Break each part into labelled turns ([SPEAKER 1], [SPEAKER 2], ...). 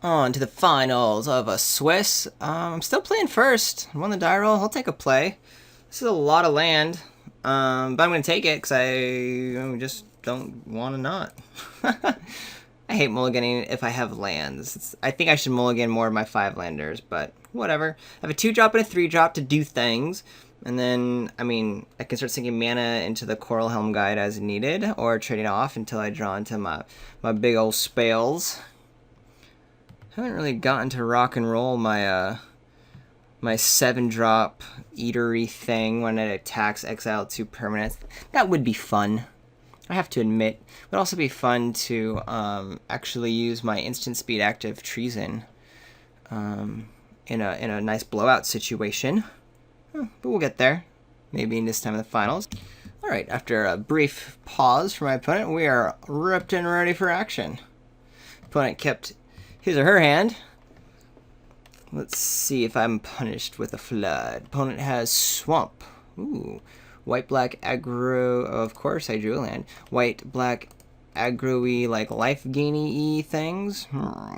[SPEAKER 1] On to the finals of a Swiss. I'm still playing first. I won the die roll. I'll take a play. This is a lot of land, but I'm going to take it because I just don't want to not. I hate mulliganing if I have lands. I think I should mulligan more of my 5-landers, but whatever. I have a 2-drop and a 3-drop to do things. And then, I mean, I can start sinking mana into the Coral Helm Guide as needed, or trading off until I draw into my big old spells. Haven't really gotten to rock and roll my my 7-drop eatery thing when it attacks exile 2 permanents. That would be fun. I have to admit, it would also be fun to actually use my instant speed active treason in a nice blowout situation. But we'll get there, maybe in this time of the finals. All right, after a brief pause for my opponent, we are ripped and ready for action. Opponent kept his or her hand. Let's see if I'm punished with a flood. Opponent has swamp. Ooh. White-black aggro. Oh, of course, I drew a land. White-black aggro-y, like life-gainy-y things.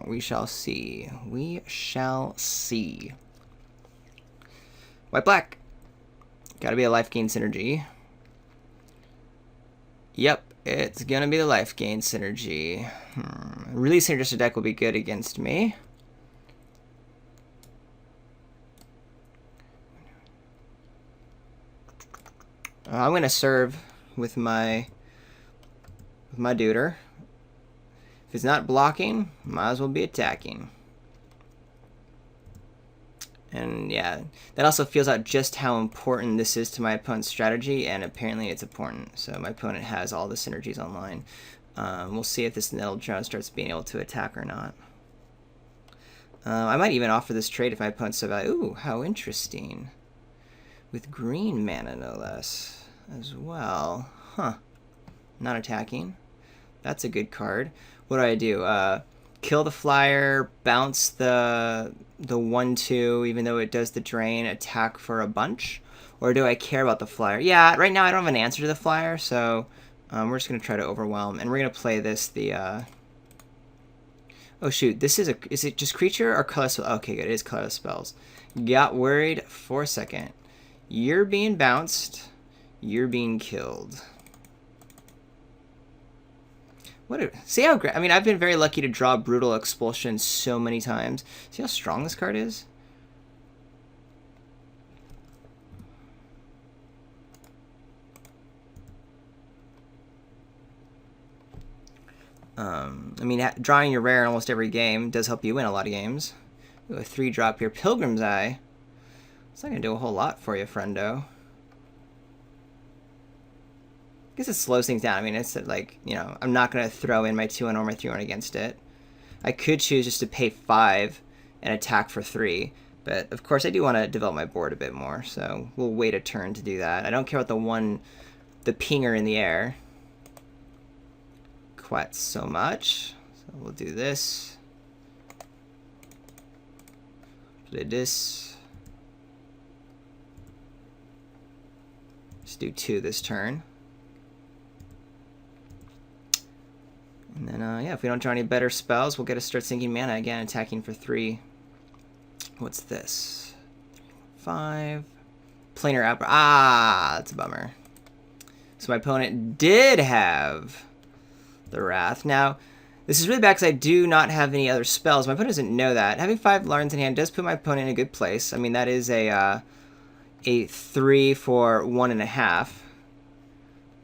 [SPEAKER 1] We shall see. We shall see. White-black. Gotta be a life gain synergy. Yep, it's gonna be the life gain synergy. Really synergistic deck will be good against me. I'm gonna serve with my duder. If it's not blocking, might as well be attacking. And yeah, that also feels out just how important this is to my opponent's strategy, and apparently it's important. So my opponent has all the synergies online. We'll see if this Nettle drone starts being able to attack or not. I might even offer this trade if my opponent's so valuable. Ooh, how interesting. With green mana, no less, as well. Huh. Not attacking. That's a good card. What do? Kill the flyer, bounce the 1/2, even though it does the drain, attack for a bunch? Or do I care about the flyer? Yeah, right now I don't have an answer to the flyer, so we're just going to try to overwhelm. And we're going to play this, oh shoot, this is it just creature or color spell? Okay, good, it is color spells. Got worried for a second. You're being bounced. You're being killed. See how I mean, I've been very lucky to draw Brutal Expulsion so many times. See how strong this card is? I mean, drawing your rare in almost every game does help you win a lot of games. Ooh, a 3-drop here. Pilgrim's Eye. It's not going to do a whole lot for you, friendo. I guess it slows things down. I mean, it's like, you know, I'm not going to throw in my 2-1 or my 3-1 against it. I could choose just to pay 5 and attack for 3. But, of course, I do want to develop my board a bit more. So we'll wait a turn to do that. I don't care about the pinger in the air quite so much. So we'll do this. Play this. Just do 2 this turn. And then, yeah, if we don't draw any better spells, we'll get to start sinking mana again, attacking for 3. What's this? 5. Planar Abra. Ah, that's a bummer. So my opponent did have the Wrath. Now, this is really bad because I do not have any other spells. My opponent doesn't know that. Having 5 Larns in hand does put my opponent in a good place. I mean, that is a 3 for 1.5.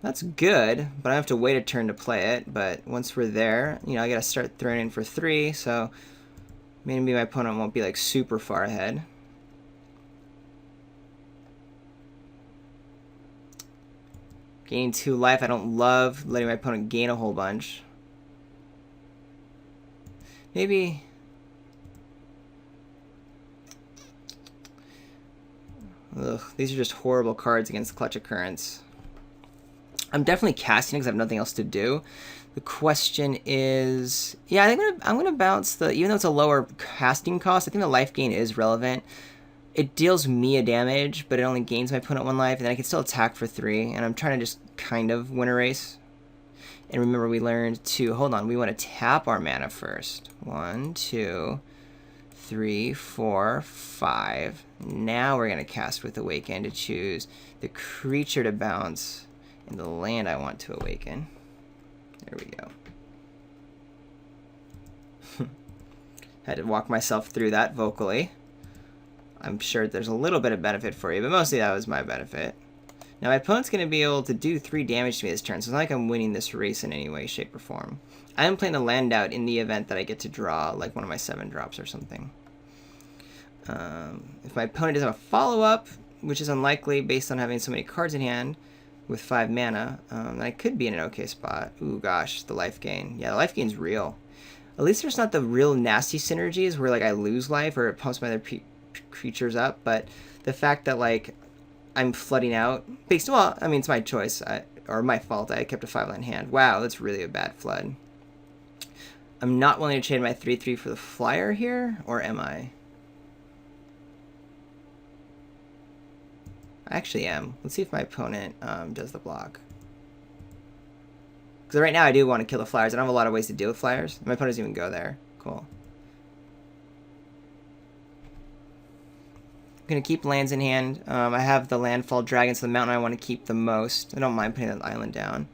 [SPEAKER 1] That's good, but I have to wait a turn to play it. But once we're there, you know, I gotta start throwing in for 3, so maybe my opponent won't be like super far ahead. Gaining 2 life, I don't love letting my opponent gain a whole bunch. Maybe... Ugh, these are just horrible cards against Clutch Occurrence. I'm definitely casting because I have nothing else to do. The question is, yeah, I'm gonna bounce the, even though it's a lower casting cost, I think the life gain is relevant. It deals me a damage, but it only gains my opponent 1 life, and then I can still attack for 3, and I'm trying to just kind of win a race. And remember, we learned to, hold on, we want to tap our mana first. 1, 2, 3, 4, 5. Now we're going to cast with Awaken to choose the creature to bounce and the land I want to awaken. There we go. Had to walk myself through that vocally. I'm sure there's a little bit of benefit for you, but mostly that was my benefit. Now my opponent's going to be able to do 3 damage to me this turn, so it's not like I'm winning this race in any way, shape, or form. I am playing the land out in the event that I get to draw like one of my 7 drops or something. If my opponent doesn't have a follow-up, which is unlikely based on having so many cards in hand with 5 mana, then I could be in an okay spot. Ooh, gosh, the life gain. Yeah, the life gain's real. At least there's not the real nasty synergies where like I lose life or it pumps my other creatures up, but the fact that like I'm flooding out based, well, I mean, it's my choice, or my fault. I kept a 5-land hand. Wow, that's really a bad flood. I'm not willing to trade my 3/3 for the flyer here, or am I? I actually am. Let's see if my opponent does the block. Because right now I do want to kill the flyers. I don't have a lot of ways to deal with flyers. My opponent doesn't even go there. Cool. I'm going to keep lands in hand. I have the Landfall Dragon, so the mountain I want to keep the most. I don't mind putting that island down.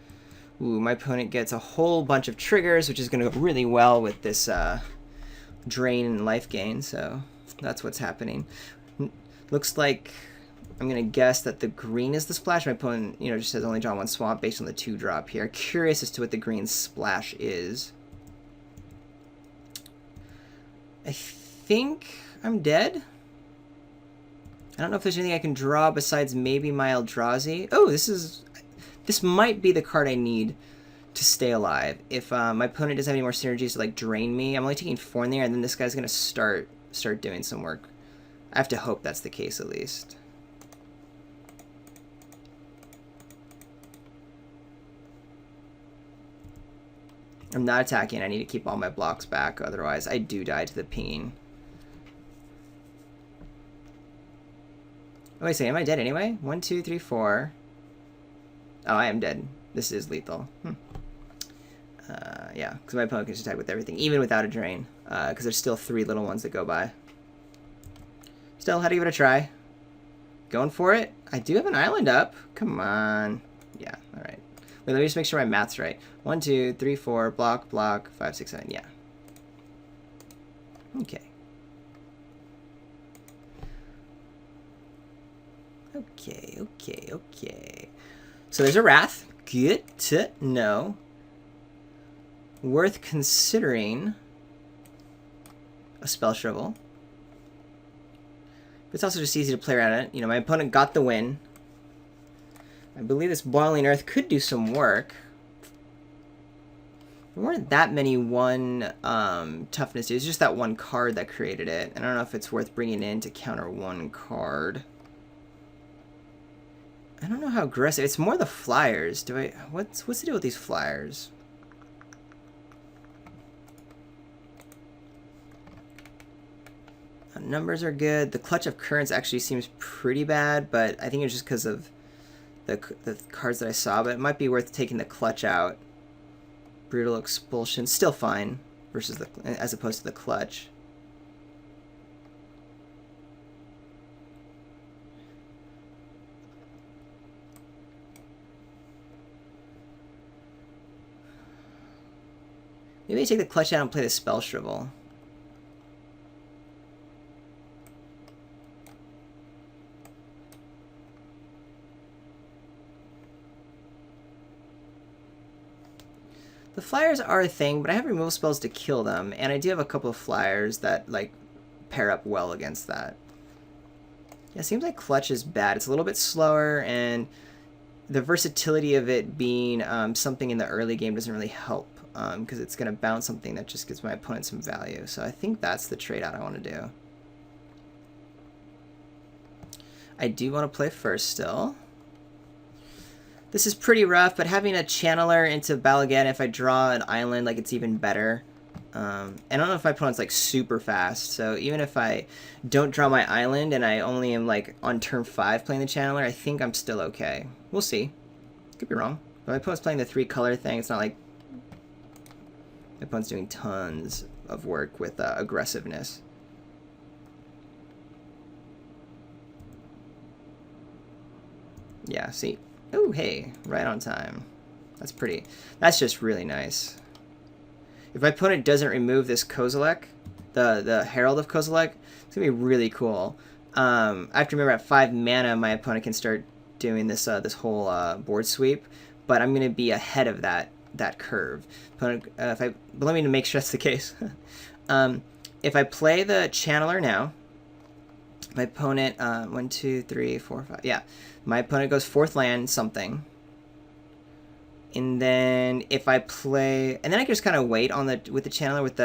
[SPEAKER 1] Ooh, my opponent gets a whole bunch of triggers, which is going to go really well with this drain and life gain, so that's what's happening. Looks like I'm going to guess that the green is the splash. My opponent, just says only draw 1 swamp based on the 2 drop here. Curious as to what the green splash is. I think I'm dead. I don't know if there's anything I can draw besides maybe my Eldrazi. Oh, this might be the card I need to stay alive. If my opponent doesn't have any more synergies to like drain me, I'm only taking 4 in there, and then this guy's gonna start doing some work. I have to hope that's the case at least. I'm not attacking. I need to keep all my blocks back, otherwise I do die to the ping. Oh, wait a second, am I dead anyway? 1, 2, 3, 4. Oh, I am dead. This is lethal. Yeah, because my opponent can just attack with everything, even without a drain, because there's still 3 little ones that go by. Still, had to give it a try. Going for it. I do have an island up. Come on. Yeah, all right. Wait, let me just make sure my math's right. 1, 2, 3, 4, block, block, 5, 6, 7, yeah. Okay. Okay. So there's a Wrath. Good to know. Worth considering a Spell Shrivel. But it's also just easy to play around it. My opponent got the win. I believe this Boiling Earth could do some work. There weren't that many 1 toughness. It was just that 1 card that created it. And I don't know if it's worth bringing in to counter 1 card. I don't know how aggressive. It's more the flyers. What's the deal with these flyers? Numbers are good. The Clutch of Currents actually seems pretty bad, but I think it's just because of the cards that I saw. But it might be worth taking the Clutch out. Brutal Expulsion, still fine versus as opposed to the Clutch. Maybe I take the Clutch out and play the Spell Shrivel. The flyers are a thing, but I have removal spells to kill them, and I do have a couple of flyers that like pair up well against that. Yeah, it seems like Clutch is bad. It's a little bit slower, and the versatility of it being something in the early game doesn't really help, because it's going to bounce something that just gives my opponent some value. So I think that's the trade-out I want to do. I do want to play first still. This is pretty rough, but having a Channeler into Balagan, if I draw an island, like, it's even better. And I don't know if my opponent's like super fast, so even if I don't draw my island and I only am like on turn 5 playing the Channeler, I think I'm still okay. We'll see. Could be wrong. But my opponent's playing the 3-color thing. It's not like My opponent's doing tons of work with aggressiveness. Yeah, see? Oh, hey, right on time. That's pretty. That's just really nice. If my opponent doesn't remove this Kozilek, the Herald of Kozilek, it's going to be really cool. I have to remember at 5 mana, my opponent can start doing this this whole board sweep, but I'm going to be ahead of that curve. Opponent, but let me make sure that's the case. If I play the Channeler now, my opponent, 1, 2, 3, 4, 5, yeah. My opponent goes 4th land, something. And then if I play, and then I can just kind of wait on with the Channeler with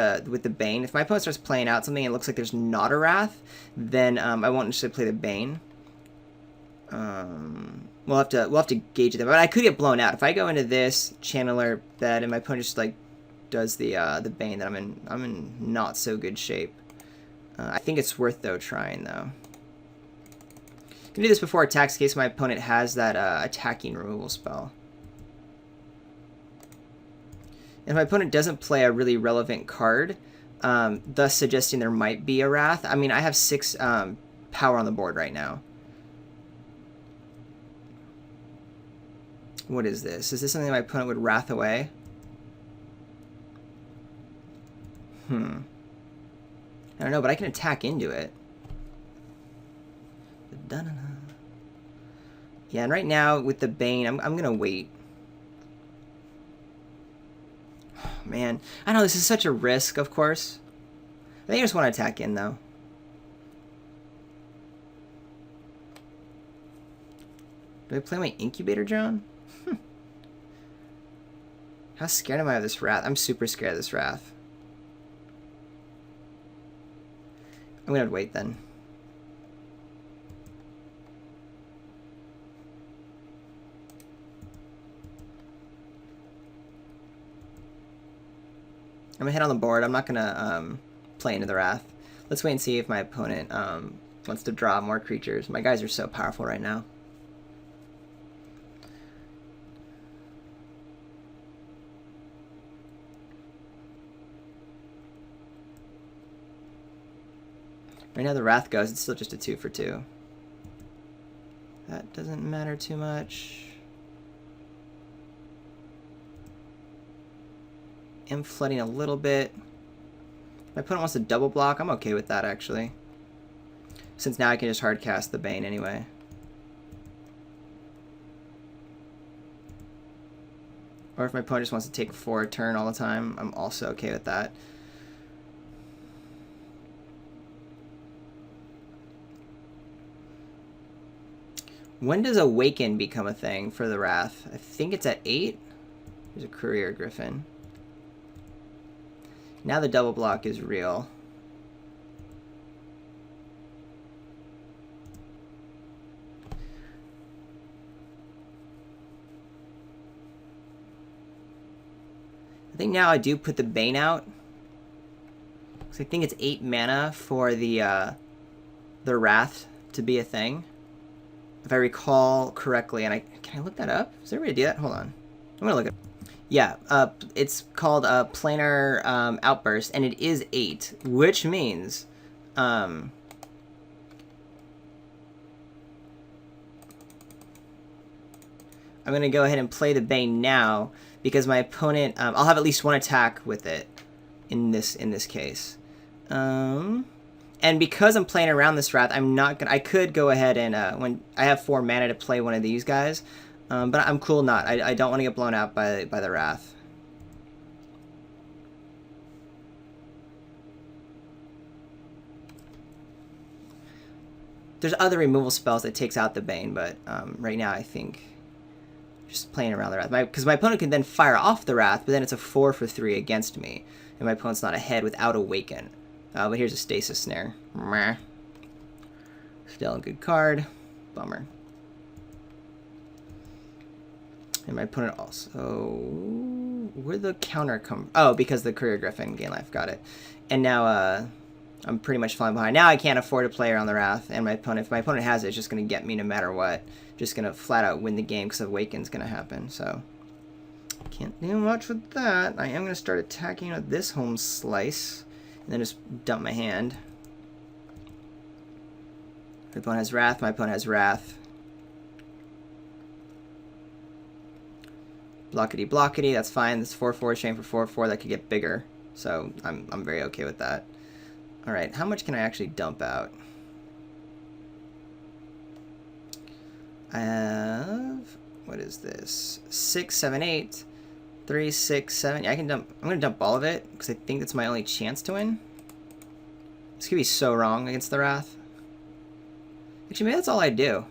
[SPEAKER 1] the Bane. If my opponent starts playing out something and it looks like there's not a Wrath, then I won't necessarily play the Bane. We'll have to gauge it, but I could get blown out if I go into this Channeler bed and my opponent just like does the Bane. Then I'm in not so good shape. I think it's worth though trying though. I can do this before attacks in case my opponent has that attacking removal spell. And if my opponent doesn't play a really relevant card, thus suggesting there might be a Wrath. I mean, I have 6 power on the board right now. What is this? Is this something my opponent would Wrath away? I don't know, but I can attack into it. Yeah, and right now with the Bane, I'm going to wait. Man, I know this is such a risk, of course. I think I just want to attack in, though. Do I play my Incubator Drone? How scared am I of this Wrath? I'm super scared of this Wrath. I'm going to wait, then. I'm going to hit on the board. I'm not going to play into the Wrath. Let's wait and see if my opponent wants to draw more creatures. My guys are so powerful right now. Right now the Wrath goes. It's still just a 2 for 2. That doesn't matter too much. I'm flooding a little bit. My opponent wants to double block. I'm okay with that, actually. Since now I can just hard cast the Bane anyway. Or if my opponent just wants to take 4 a turn all the time, I'm also okay with that. When does Awaken become a thing for the Wrath? I think it's at 8. There's a Courier Griffin. Now the double block is real. I think now I do put the Bane out. So I think it's 8 mana for the Wrath to be a thing. If I recall correctly, and can I look that up? Is there a way to do that? Hold on. I'm gonna look it up. Yeah, it's called Planar Outburst, and it is 8, which means I'm gonna go ahead and play the Bane now because my opponent, I'll have at least 1 attack with it in this case. And because I'm playing around this Wrath, I'm not gonna. I could go ahead and when I have 4 mana to play one of these guys, but I'm cool not. I don't want to get blown out by the Wrath. There's other removal spells that takes out the Bane, but right now I think just playing around the Wrath. Because my opponent can then fire off the Wrath, but then it's a 4 for 3 against me, and my opponent's not ahead without Awaken. But here's a Stasis Snare. Meh. Still a good card. Bummer. And my opponent also... Where'd the counter come... Oh, because the Courier Griffin gain life. Got it. And now I'm pretty much falling behind. Now I can't afford to play around the Wrath. And my opponent, if my opponent has it, it's just going to get me no matter what. Just going to flat out win the game because Awaken's going to happen. So Can't do much with that. I am going to start attacking with this home slice, and then just dump my hand. My opponent has Wrath, my opponent has Wrath. Blockity blockity, that's fine. This 4/4 chain for 4/4, that could get bigger. So I'm very okay with that. Alright, how much can I actually dump out? I have, what is this? 6, 7, 8. 3, 6, 7. Yeah, I can dump. I'm gonna dump all of it because I think that's my only chance to win. This could be so wrong against the Wrath. Actually, maybe that's all I do.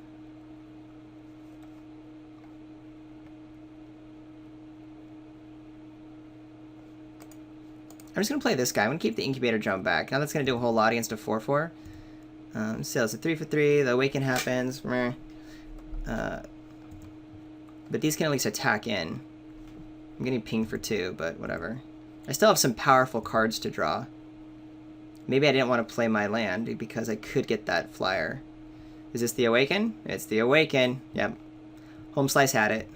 [SPEAKER 1] I'm just gonna play this guy. I'm gonna keep the Incubator Drum back. Now that's gonna do a whole lot against a 4/4. Still, it's a 3 for 3. The Awaken happens. But these can at least attack in. I'm getting pinged for 2, but whatever. I still have some powerful cards to draw. Maybe I didn't want to play my land because I could get that flyer. Is this the Awaken? It's the Awaken. Yep. Home Slice had it.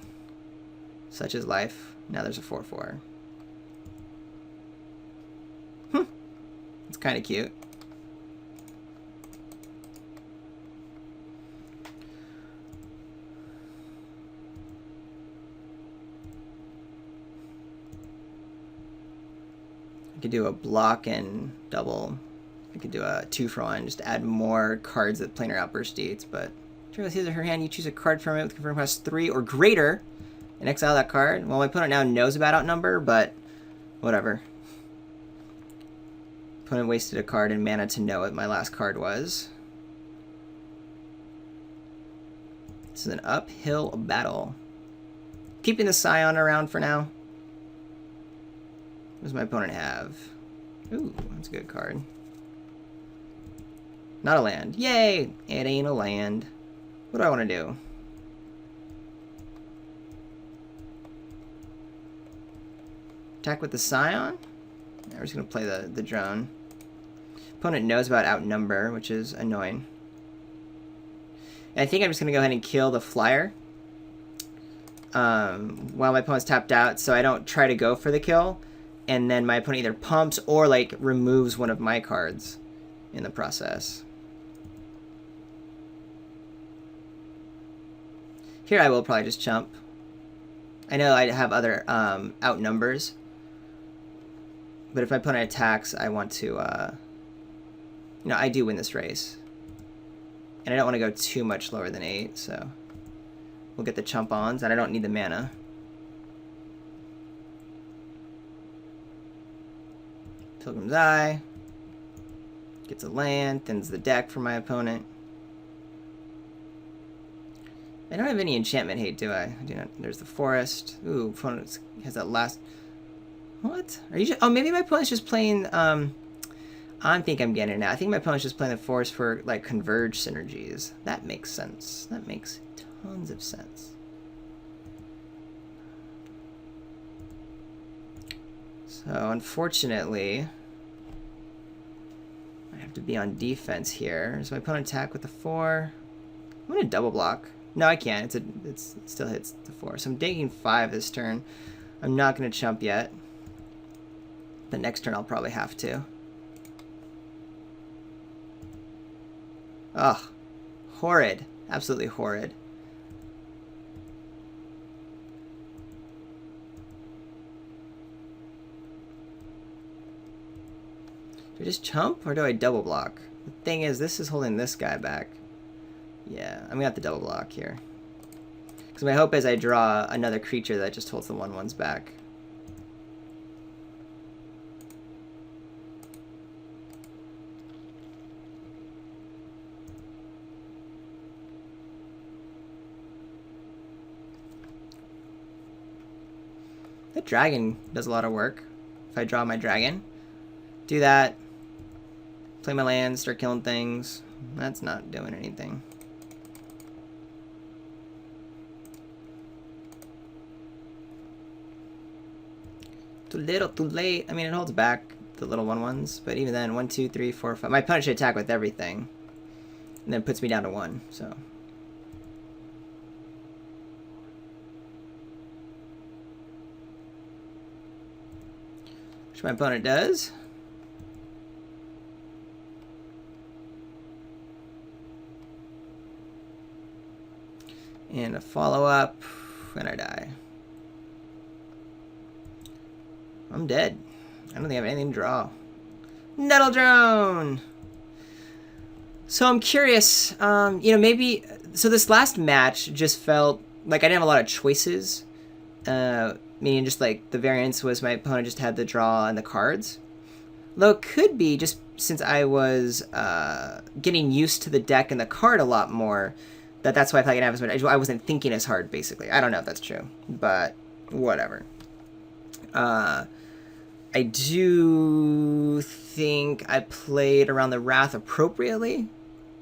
[SPEAKER 1] Such is life. Now there's a 4/4. It's kind of cute. I could do a block and double. I could do a 2-for-1, just add more cards that Planar Outburst eats, but turn his or her hand, you choose a card from it with confirm cost 3 or greater, and exile that card. Well, my opponent now knows about Outnumber, but whatever. Opponent wasted a card and mana to know what my last card was. This is an uphill battle. Keeping the Scion around for now. What does my opponent have? Ooh, that's a good card. Not a land. Yay! It ain't a land. What do I want to do? Attack with the Scion? Yeah, we're just going to play the drone. Opponent knows about Outnumber, which is annoying. And I think I'm just going to go ahead and kill the flyer. While my opponent's tapped out, so I don't try to go for the kill. And then my opponent either pumps or like removes one of my cards in the process. Here I will probably just chump. I know I have other outnumbers, but if my opponent attacks, I want to, you know, I do win this race. And I don't want to go too much lower than 8, so we'll get the chump ons, and I don't need the mana. Pilgrim's Eye. Gets a land, thins the deck for my opponent. I don't have any enchantment hate, do I? I do not. There's the forest. Ooh, opponent has that last... What? Are you just... Oh, maybe my opponent's just playing... I think I'm getting it now. I think my opponent's just playing the forest for, like, converge synergies. That makes sense. That makes tons of sense. So, unfortunately, I have to be on defense here. So my opponent attack with the 4. I'm going to double block. No, I can't. It still hits the 4. So I'm taking 5 this turn. I'm not going to chump yet. But next turn I'll probably have to. Ugh. Horrid. Absolutely horrid. Do I just chump or do I double block? The thing is, this is holding this guy back. Yeah, I'm gonna have to double block here. Because my hope is I draw another creature that just holds the 1/1s back. That dragon does a lot of work. If I draw my dragon, do that. Play my land, start killing things. That's not doing anything. Too little, too late. I mean, it holds back the little 1/1s, but even then, 1, 2, 3, 4, 5. My opponent should attack with everything, and then puts me down to 1. So. which my opponent does. And a follow-up, and I die. I'm dead. I don't think I have anything to draw. Nettle Drone! So I'm curious, you know, maybe... So this last match just felt like I didn't have a lot of choices. Meaning just like the variance was my opponent just had the draw and the cards. Though it could be just since I was getting used to the deck and the card a lot more, that's why I felt like I didn't have as much. I wasn't thinking as hard, basically. I don't know if that's true, but whatever. I do think I played around the Wrath appropriately.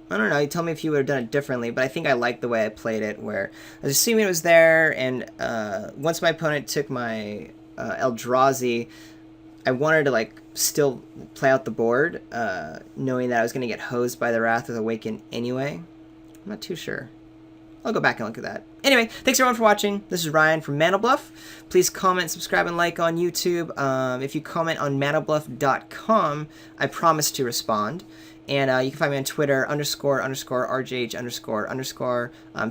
[SPEAKER 1] I don't know, you tell me if you would have done it differently, but I think I liked the way I played it, where I was assuming it was there, and once my opponent took my Eldrazi, I wanted to, like, still play out the board, knowing that I was going to get hosed by the Wrath with Awaken anyway. I'm not too sure. I'll go back and look at that. Anyway, thanks everyone for watching. This is Ryan from Mana Bluff. Please comment, subscribe, and like on YouTube. If you comment on manabluff.com, I promise to respond. And you can find me on Twitter, _RJH___.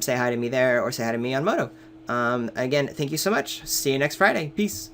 [SPEAKER 1] Say hi to me there, or say hi to me on Moto. Again, thank you so much. See you next Friday. Peace.